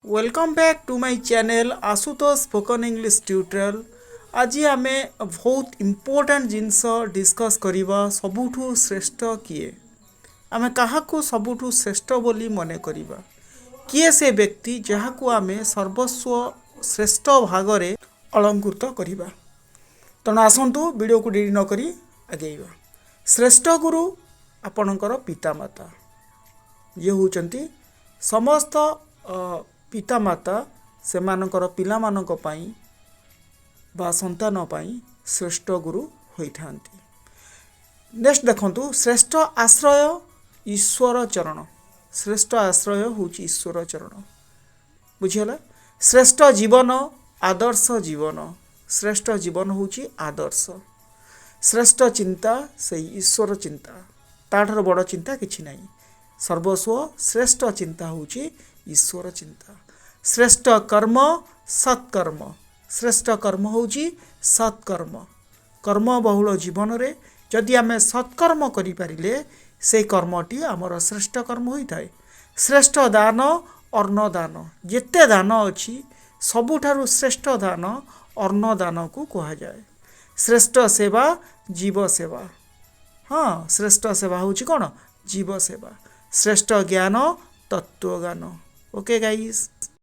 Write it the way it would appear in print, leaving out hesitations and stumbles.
Welcome back to my channel Ashutosh spoken English tutorial. आज आम बहुत इम्पोर्टेंट जिनस डिस्कस करवा सबुठु श्रेष्ठ किए आम क्या सबुठु श्रेष्ठ बोली मन करवा किए से व्यक्ति जहाँ आम सर्वस्व श्रेष्ठ भागरे अलंकृत करवा। तेणु आसतु वीडियो को डिलीट नक आगेवा। श्रेष्ठ गुरु आपणकर पितामाता ये होचंती समस्त पितामाता से मानकर पिला मानक पाई बा संतान पाई श्रेष्ठ गुरु होता। नेक्स्ट देखंतु श्रेष्ठ आश्रय ईश्वर चरण। श्रेष्ठ आश्रय होची ईश्वर चरण बुझीगला। श्रेष्ठ जीवन आदर्श जीवन। श्रेष्ठ जीवन होची आदर्श। श्रेष्ठ चिंता से ईश्वर चिंता ताठर बड़ चिंता किछि नहीं। सर्वस्व श्रेष्ठ चिंता होची ईश्वर चिंता। श्रेष्ठ कर्म सत्कर्म। श्रेष्ठ कर्म होची सत्कर्म। कर्म बहुल जीवन रे जदि आम सत्कर्म करि पारिले से कर्मटी आमर श्रेष्ठ कर्म होता है। श्रेष्ठ दान अन्नदान। जेते दान अच्छी सबुठारु श्रेष्ठ दान अन्नदान को कहा जाए। श्रेष्ठ सेवा जीव सेवा। हाँ श्रेष्ठ सेवा होची कौन जीव सेवा। श्रेष्ठ ज्ञान तत्वज्ञान। Okay guys.